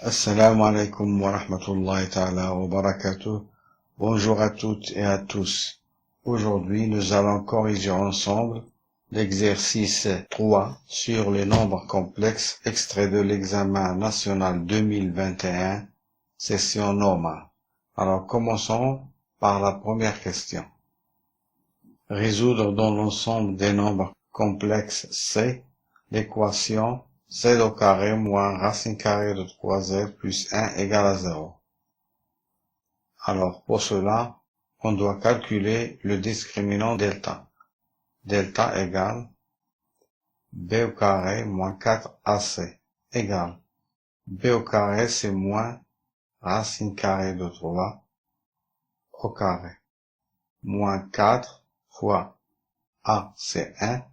Assalamu alaikum wa rahmatullahi ta'ala wa barakatuh. Bonjour à toutes et à tous. Aujourd'hui, nous allons corriger ensemble l'exercice 3 sur les nombres complexes extrait de l'examen national 2021, session normale. Alors, commençons par la première question. Résoudre dans l'ensemble des nombres complexes C l'équation z au carré moins racine carrée de 3z plus 1 égale à 0. Alors, pour cela, on doit calculer le discriminant delta. Delta égale b au carré moins 4ac égale b au carré, c'est moins racine carrée de 3 au carré moins 4 fois a, c'est 1,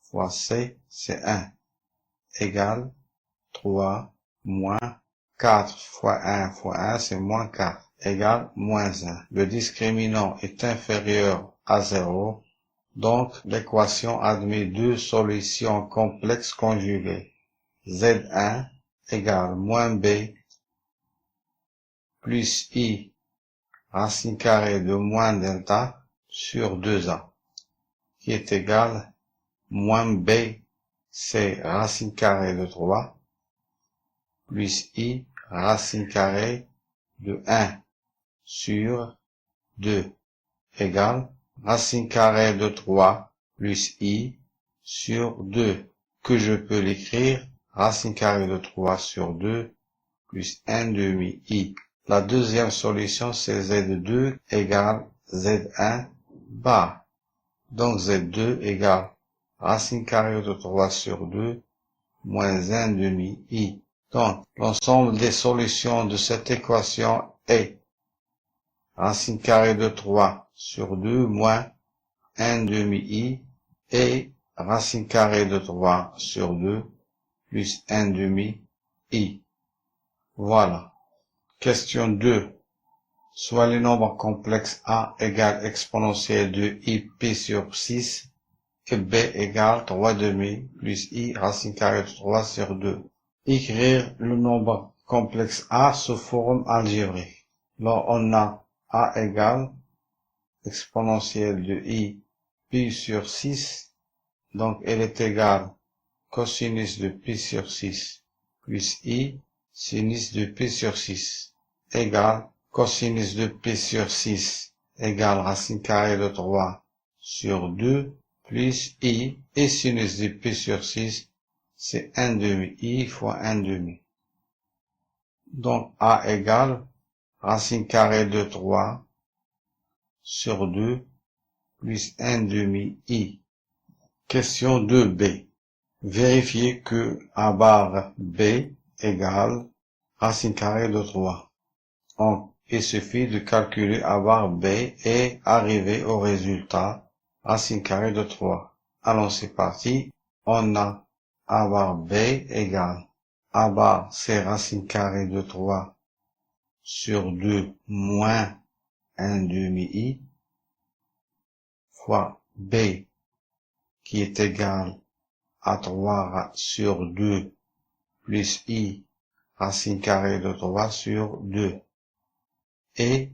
fois c, c'est 1, égale 3 moins 4 fois 1 fois 1, c'est moins 4, égale moins 1. Le discriminant est inférieur à 0, donc l'équation admet deux solutions complexes conjuguées. Z1 égale moins b plus i racine carrée de moins delta sur 2a, qui est égal moins b, c'est racine carrée de 3, plus i racine carrée de 1 sur 2, égale racine carrée de 3 plus i sur 2, que je peux l'écrire racine carrée de 3 sur 2 plus 1 demi i. La deuxième solution, c'est z2 égale z1 bar. Donc z2 égale racine carrée de 3 sur 2 moins 1 demi i. Donc, l'ensemble des solutions de cette équation est racine carrée de 3 sur 2 moins 1 demi i et racine carrée de 3 sur 2 plus 1 demi i. Voilà. Question 2. Soit les nombres complexes a égale exponentielle de i pi sur 6 et b égale 3 demi plus i racine carrée de 3 sur 2. Écrire le nombre complexe a sous forme algébrique. Là, on a a égale exponentielle de i pi sur 6, donc elle est égale cosinus de pi sur 6 plus i sinus de pi sur 6 égale cosinus de pi sur 6 égale racine carrée de 3 sur 2 plus i et sinus de pi sur 6, c'est 1 demi i fois 1 demi. Donc a égale racine carrée de 3 sur 2 plus 1 demi i. Question 2b. Vérifiez que a bar b égale racine carrée de 3. Il suffit de calculer a bar b et arriver au résultat racine carrée de 3. Alors c'est parti. On a a bar b égale a bar, c'est racine carrée de 3 sur 2 moins 1 demi i fois b qui est égal à 3 sur 2 plus i racine carrée de 3 sur 2. Et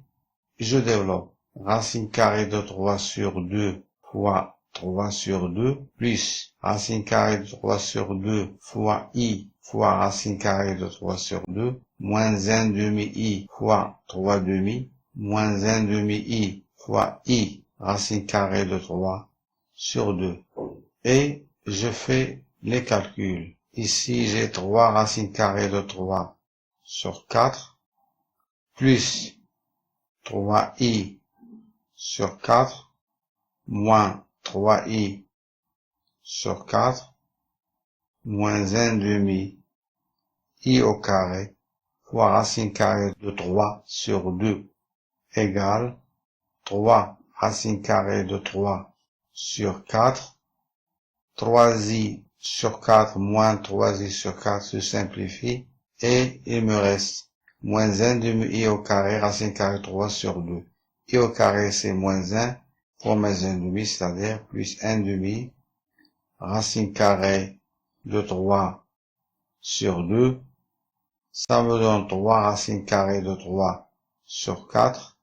je développe racine carrée de 3 sur 2 fois 3 sur 2 plus racine carrée de 3 sur 2 fois i fois racine carrée de 3 sur 2 moins 1 demi i fois 3 demi moins 1 demi i fois i racine carrée de 3 sur 2. Et je fais les calculs. Ici, j'ai 3 racines carrées de 3 sur 4 plus 3i sur 4 moins 3i sur 4 moins 1 demi i au carré fois racine carrée de 3 sur 2 égale 3 racine carrée de 3 sur 4, 3i sur 4 moins 3i sur 4 se simplifie et il me reste moins 1 demi i au carré racine carrée 3 sur 2. I au carré c'est moins 1 fois moins 1 demi, c'est-à-dire plus 1 demi racine carrée de 3 sur 2 Ça me donne 3 racines carrées de 3 sur 4,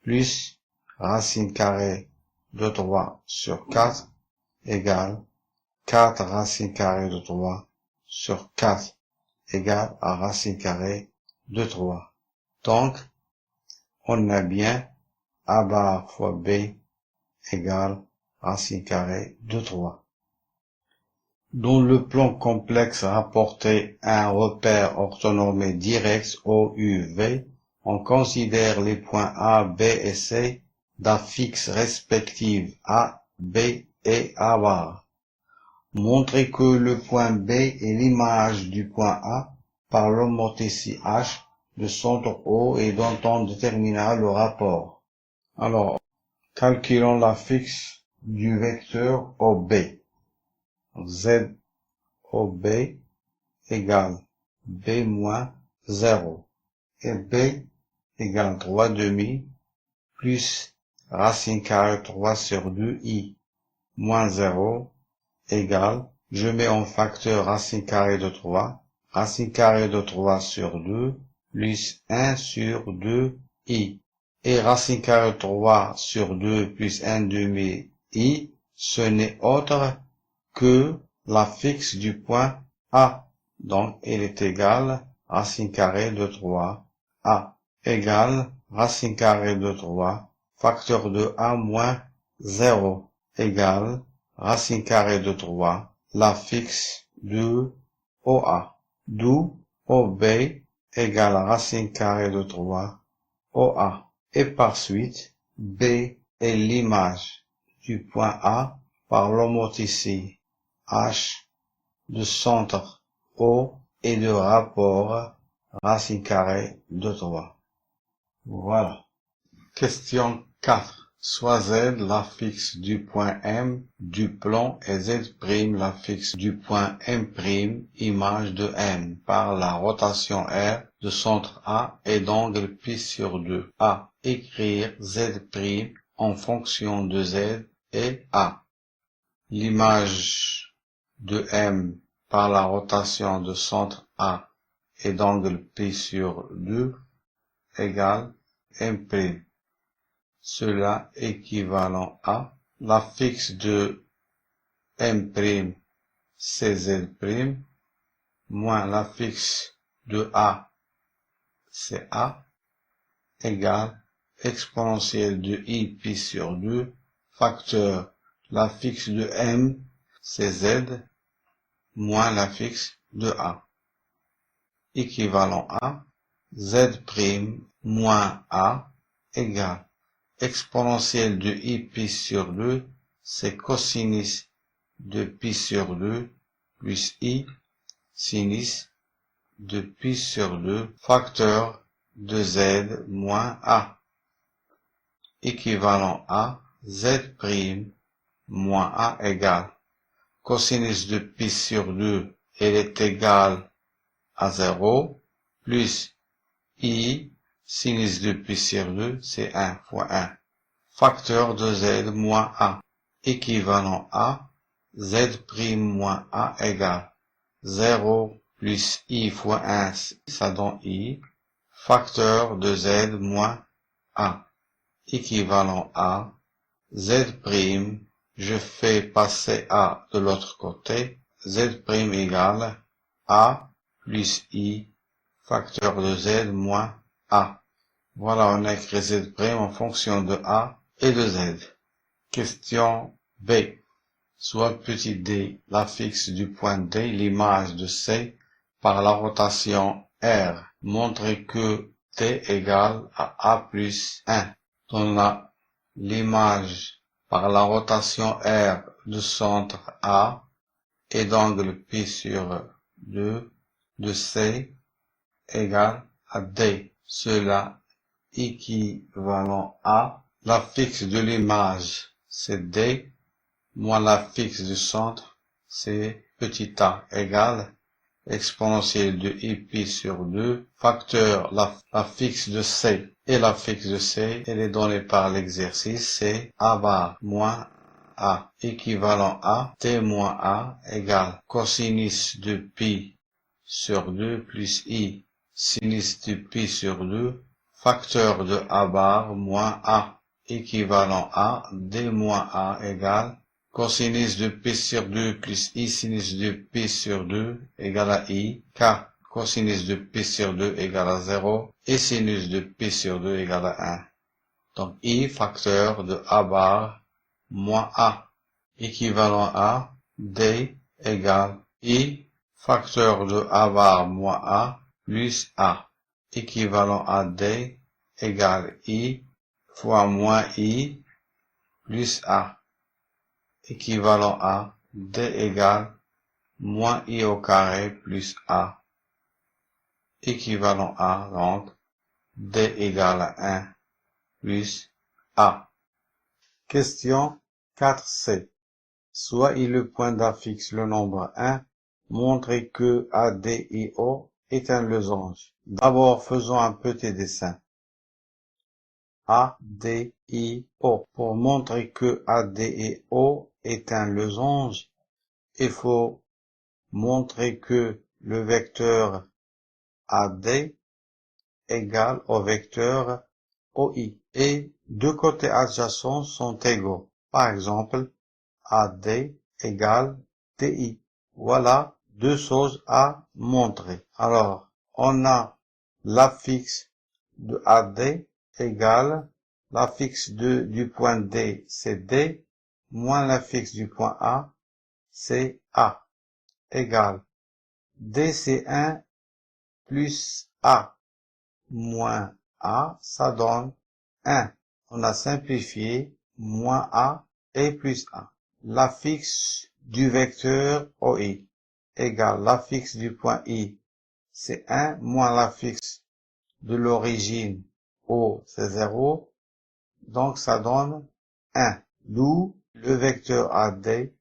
plus racine carrée de 3 sur 4 égale 4 racines carrées de 3 sur 4 égale à racine carrée de 3. Donc, on a bien A bar fois B égale racine carrée de 3. Dans le plan complexe rapporté un repère orthonormé direct OUV, on considère les points A, B et C d'affixes respectives A, B et A bar. Montrez que le point B est l'image du point A par l'homothétie H de centre O et dont on déterminera le rapport. Alors, calculons l'affixe du vecteur OB. Z OB égale B moins 0 et B égale 3 demi plus racine carrée 3 sur 2 I moins 0 égale, je mets en facteur racine carrée de 3 sur 2 plus 1 sur 2 I et racine carrée de 3 sur 2 plus 1 demi I, ce n'est autre que l'affixe du point A. Donc, il est égal racine carrée de 3 A égale racine carrée de 3 facteur de A moins 0 égale racine carrée de 3 l'affixe de OA. D'où OB égale racine carrée de 3 OA. Et par suite, B est l'image du point A par l'homothétie H de centre O et de rapport racine carrée de 3. Voilà. Question 4. Soit Z l'affixe du point M du plan et Z' l'affixe du point M', image de M, par la rotation R de centre A et d'angle pi sur 2. A. Écrire Z' en fonction de Z et A. L'image de M par la rotation de centre A et d'angle pi sur 2 égale M'. Cela équivalent à l'affixe de M', c'est Z', moins l'affixe de A, c'est A, égale exponentielle de I pi sur 2, facteur l'affixe de M, c'est Z, moins l'affixe de A. Équivalent à Z' moins A égale exponentielle de I pi sur 2, c'est cosinus de pi sur 2 plus I sinus de pi sur 2 facteur de Z moins A. Équivalent à Z' moins A égale cosinus de pi sur 2, elle est égale à 0, plus I sinus de pi sur 2, c'est 1 fois 1. Facteur de Z moins A, équivalent à Z' moins A égale 0 plus I fois 1, ça donne I, facteur de Z moins A, équivalent à Z', je fais passer A de l'autre côté, Z' égale A plus I, facteur de Z moins A. Voilà, on a écrit Z' en fonction de A et de Z. Question B. Soit petit d, l'affixe du point D, l'image de C, par la rotation R. Montrez que T égale à A plus 1. On a l'image par la rotation R de centre A et d'angle pi sur 2 de C égale à D. Cela équivalent à l'affixe de l'image, c'est D, moins l'affixe du centre, c'est petit a, égale exponentielle de I pi sur 2, facteur l'affixe de C. Et l'affixe de C, elle est donnée par l'exercice, c'est A bar moins A, équivalent à T moins A, égale cosinus de pi sur 2 plus I sinus de pi sur 2, facteur de a bar moins a équivalent à d moins a égale cosinus de pi sur 2 plus i sinus de pi sur 2 égale à i, k cosinus de pi sur 2 égale à 0 et sinus de pi sur 2 égale à 1. Donc i facteur de a bar moins a équivalent à d égale i facteur de a bar moins a plus a équivalent à d égale i fois moins i plus a équivalent à d égale moins i au carré plus a équivalent à donc d égale à 1 plus a. Question 4c. Soit i le point d'A fixe le nombre 1, montrez que ADIO est un losange. D'abord, faisons un petit dessin. ADIO. Pour montrer que ADIO est un losange, il faut montrer que le vecteur AD égale au vecteur OI et deux côtés adjacents sont égaux. Par exemple, AD égale DI. Voilà deux choses à montrer. Alors, on a l'affixe de AD égale l'affixe du point D, c'est D, moins l'affixe du point A, c'est A, égale D, c'est 1 plus A moins A, ça donne 1. On a simplifié moins A et plus A. L'affixe du vecteur OI égale l'affixe du point I, c'est 1, moins l'affixe de l'origine O, c'est 0, donc ça donne 1. D'où le vecteur AD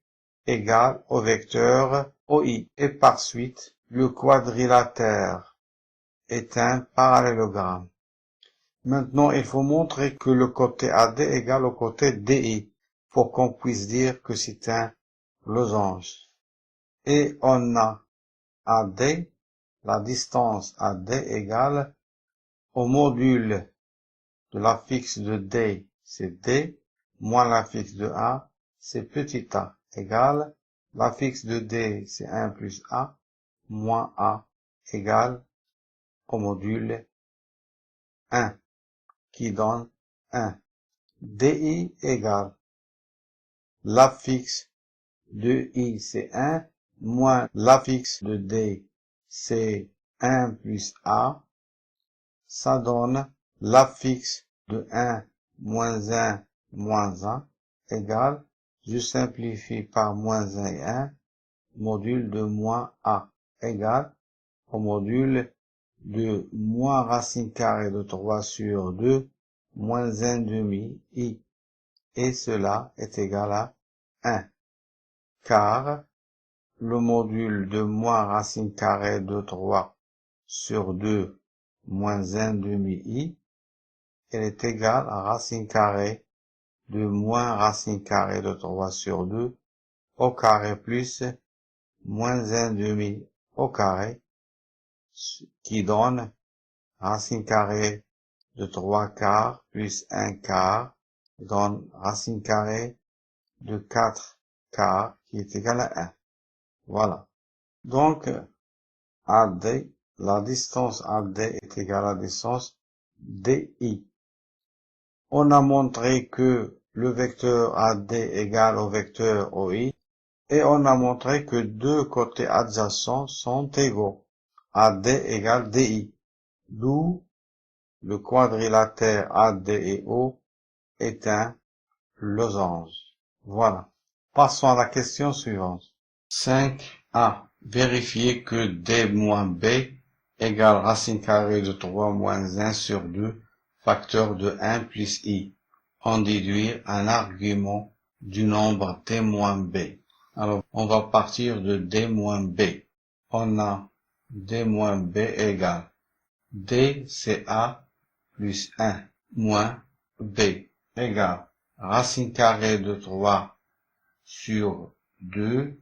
égale au vecteur OI. Et par suite, le quadrilatère est un parallélogramme. Maintenant, il faut montrer que le côté AD égale au côté DI pour qu'on puisse dire que c'est un losange. Et on a AD, la distance AD égale au module de l'affixe de D, c'est D, moins l'affixe de A, c'est petit a, égale l'affixe de D, c'est 1 plus A, moins A, égale au module 1, qui donne 1. DI égale l'affixe de I, c'est 1, moins l'affixe de D, c'est 1 plus A, ça donne l'affixe de 1 moins 1 moins 1 égale, je simplifie par moins 1 et 1, module de moins A égale au module de moins racine carrée de 3 sur 2 moins 1 demi I. Et cela est égal à 1. Car le module de moins racine carrée de 3 sur 2 moins 1 demi I, elle est égale à racine carrée de moins racine carrée de 3 sur 2 au carré plus moins 1 demi au carré, qui donne racine carrée de 3 quarts plus 1 quart, donne racine carrée de 4 quarts, qui est égal à 1. Voilà. Donc, AD, la distance AD est égale à la distance DI. On a montré que le vecteur AD égale au vecteur OI et on a montré que deux côtés adjacents sont égaux. AD égale DI. D'où le quadrilatère AD et O est un losange. Voilà. Passons à la question suivante. 5a. Vérifier que D moins B égale racine carrée de 3 moins 1 sur 2 facteur de 1 plus I. En déduire un argument du nombre D moins B. Alors, on va partir de D moins B. On a D moins B égale D, c'est A plus 1 moins B égale racine carrée de 3 sur 2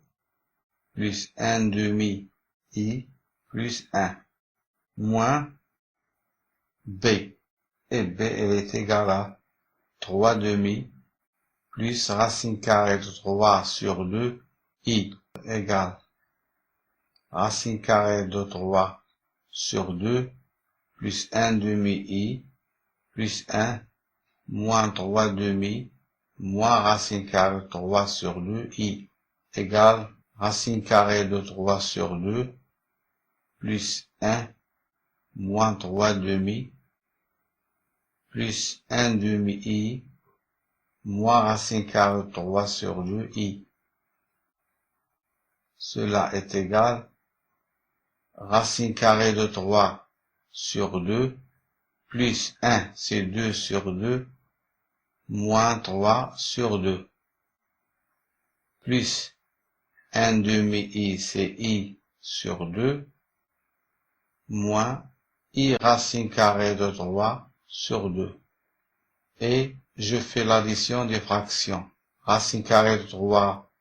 plus 1 demi I plus 1. moins b. Et b, elle est égale à 3 demi plus racine carrée de 3 sur 2 i égale racine carrée de 3 sur 2 plus 1 demi i plus 1 moins 3 demi moins racine carrée de 3 sur 2 i égale racine carrée de 3 sur 2 plus 1 moins 3 demi plus 1 demi i moins racine carrée de 3 sur 2 i. Cela est égal racine carrée de 3 sur 2 plus 1, c'est 2 sur 2, moins 3 sur 2, plus 1 demi i, c'est i sur 2, moins i racine carrée de 3 sur 2. Et je fais l'addition des fractions. Racine carrée de 3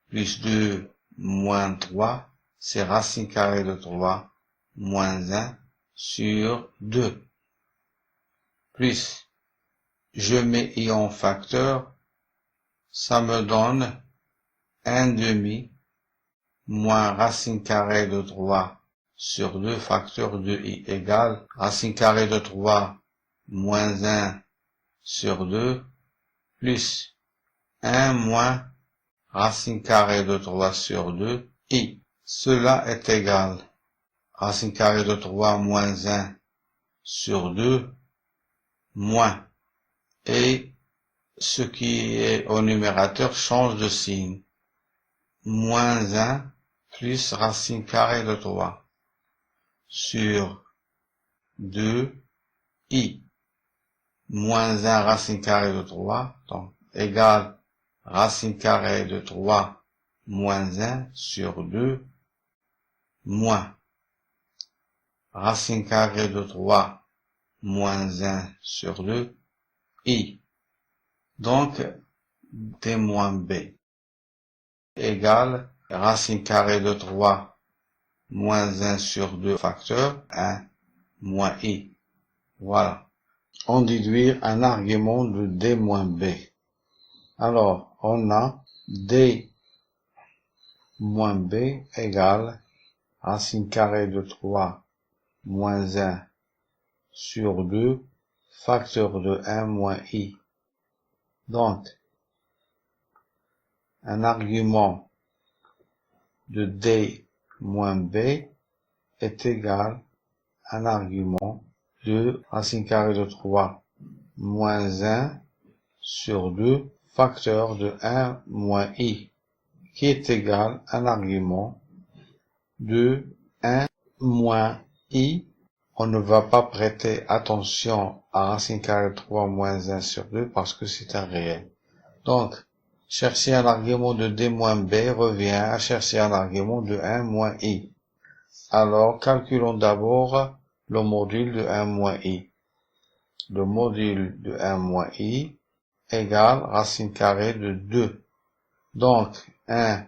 plus 2 moins 3, c'est racine carrée de 3 moins 1 sur 2. Plus, je mets i en facteur, ça me donne 1 demi moins racine carrée de 3 sur 2 facteur de i égale racine carrée de 3 moins 1 sur 2 plus 1 moins racine carrée de 3 sur 2 i. Cela est égal racine carrée de 3 moins 1 sur 2 moins. Et ce qui est au numérateur change de signe. Moins 1 plus racine carrée de 3 sur 2 i. Moins 1 racine carrée de 3, donc égale racine carrée de 3 moins 1 sur 2 moins racine carrée de 3 moins 1 sur 2 i. Donc, d moins b égale racine carrée de 3 moins 1 sur 2 facteur 1 moins i. Voilà. On déduit un argument de d moins b. Alors, on a d moins b égale racine carrée de 3 moins 1 sur 2 facteur de 1 moins i. Donc, un argument de d moins b est égal à un argument de racine carrée de 3 moins 1 sur 2 facteur de 1 moins i, qui est égal à un argument de 1 moins i. On ne va pas prêter attention à racine carrée de 3 moins 1 sur 2 parce que c'est un réel. Donc, chercher un argument de d moins b revient à chercher un argument de 1 moins i. Alors, calculons d'abord le module de 1 moins i. Le module de 1 moins i égale racine carrée de 2. Donc, 1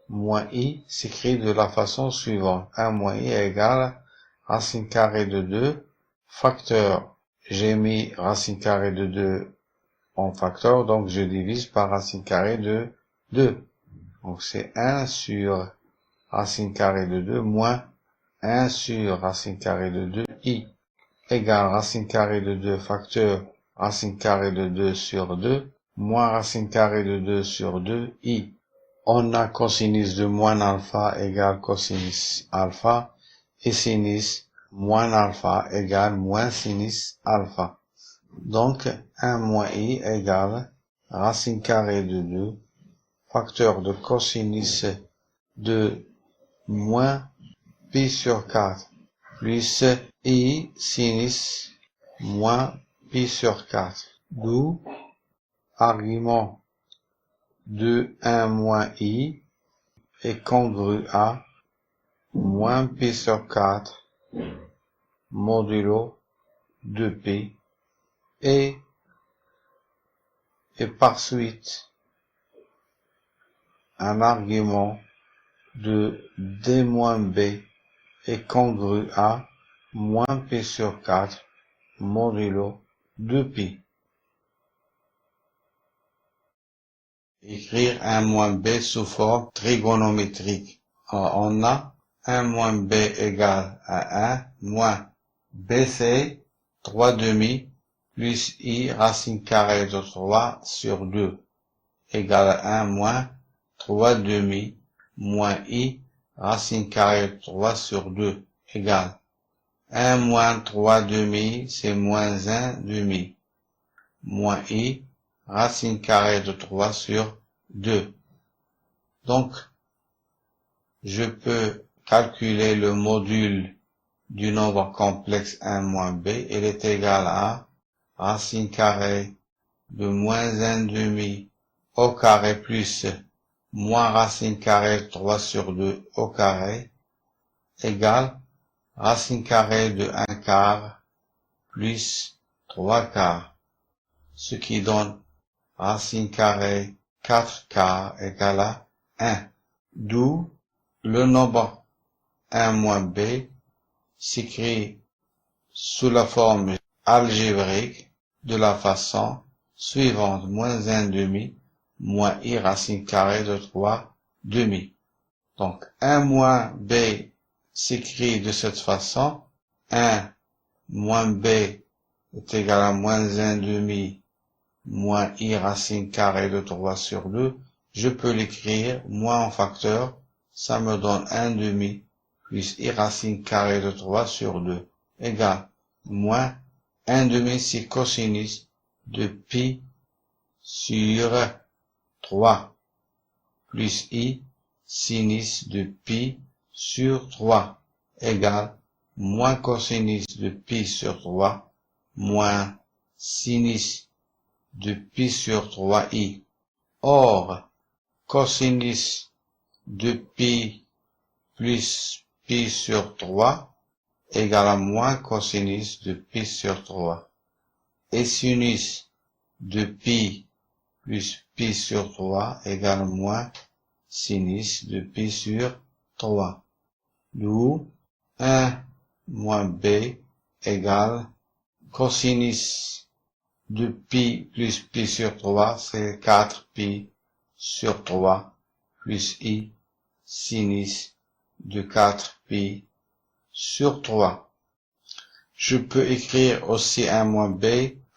moins i s'écrit de la façon suivante. 1 moins i égale racine carrée de 2, facteur, j'ai mis racine carrée de 2 en facteur, donc je divise par racine carrée de 2. Donc c'est 1 sur racine carrée de 2 moins 1 sur racine carrée de 2 i égale racine carrée de 2 facteur racine carrée de 2 sur 2 moins racine carrée de 2 sur 2 i. On a cosinus de moins alpha égale cosinus alpha et sinus moins alpha égale moins sinus alpha. Donc 1 moins i égale racine carrée de 2 facteur de cosinus de moins pi sur 4 plus i sinus moins pi sur 4. D'où argument de 1 moins i est congru à moins pi sur 4 modulo 2pi et par suite un argument de d moins b est congru à moins pi sur 4 modulo 2pi. Écrire 1 moins b sous forme trigonométrique. Alors, on a 1 moins b égale à 1 moins bc 3 demi plus i racine carrée de 3 sur 2 égale à 1 moins 3 demi moins i racine carrée de 3 sur 2 égale 1 moins 3 demi, c'est moins 1 demi, moins i racine carrée de 3 sur 2. Donc, je peux calculer le module du nombre complexe 1 moins b. Il est égal à racine carrée de moins 1 demi au carré plus moins racine carrée de 3 sur 2 au carré égale racine carrée de 1 quart plus 3 quarts, ce qui donne racine carrée 4 quarts égale à 1. D'où le nombre 1 moins b s'écrit sous la forme algébrique de la façon suivante, moins 1 demi moins i racine carrée de 3 demi. Donc 1 moins b s'écrit de cette façon, 1 moins b est égal à moins 1 demi moins i racine carrée de 3 sur 2. Je peux l'écrire moins en facteur, ça me donne 1 demi plus i racine carrée de 3 sur 2 égale moins 1 demi, c'est cosinus de pi sur 3 plus i sinus de pi sur 3 égale moins cosinus de pi sur 3 moins sinus de pi sur 3i. Or, cosinus de pi plus pi sur 3 égale à moins cosinus de pi sur 3. Et sinus de pi plus pi sur 3 égale moins sinus de pi sur 3. D'où 1 moins b égale cosinus de pi plus pi sur 3, c'est 4 pi sur 3 plus i sinus de 4 pi sur 3. Je peux écrire aussi 1 moins b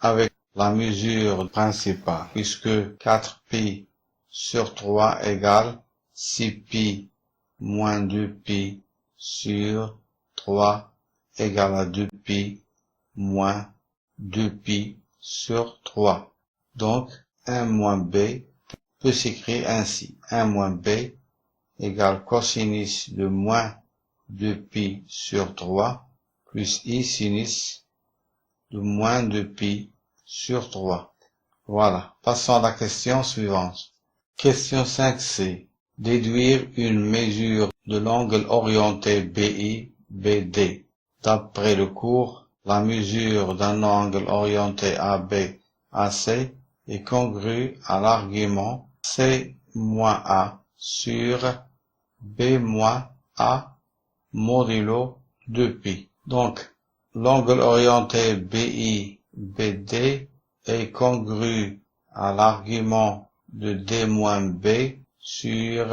avec la mesure principale, puisque 4 pi sur 3 égale 6 pi moins 2 pi sur 3 égale à 2 pi moins 2 pi sur 3. Donc, 1 moins b peut s'écrire ainsi. 1 moins b égale cosinus de moins 2 pi sur 3 plus i sinus de moins 2 pi sur 3. Voilà. Passons à la question suivante. Question 5c. Déduire une mesure de l'angle orienté BI-BD. D'après le cours, la mesure d'un angle orienté AB-AC est congrue à l'argument C-A sur B-A modulo 2pi. Donc, l'angle orienté BI-BD est congru à l'argument de D-B sur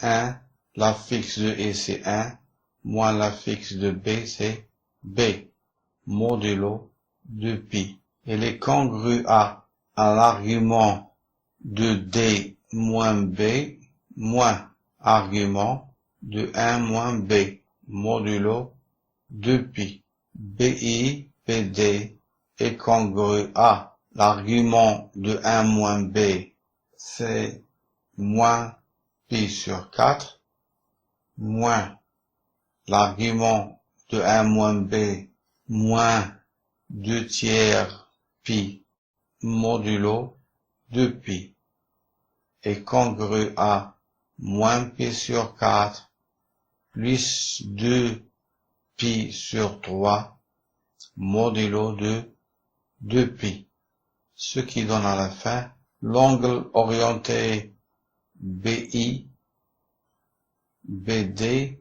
1, la fixe de E c'est 1, moins la fixe de B c'est B, modulo 2pi. Elle est congrue à l'argument de D moins B, moins argument de 1 moins B, modulo 2pi. BI, BD est congru à l'argument de 1 moins B, c'est moins pi sur 4, moins l'argument de 1 moins b, moins 2 tiers pi, modulo 2pi, est congru à moins pi sur 4, plus 2 pi sur 3, modulo de 2pi, ce qui donne à la fin l'angle orienté BI, BD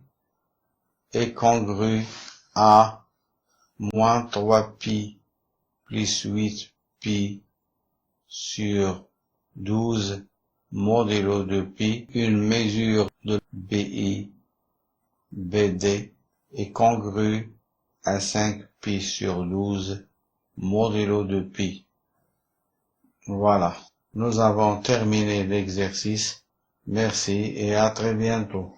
est congru à moins 3pi plus 8pi sur 12 modulo de pi. Une mesure de BI, BD est congrue à 5pi sur 12 modulo de pi. Voilà, nous avons terminé l'exercice. Merci et à très bientôt.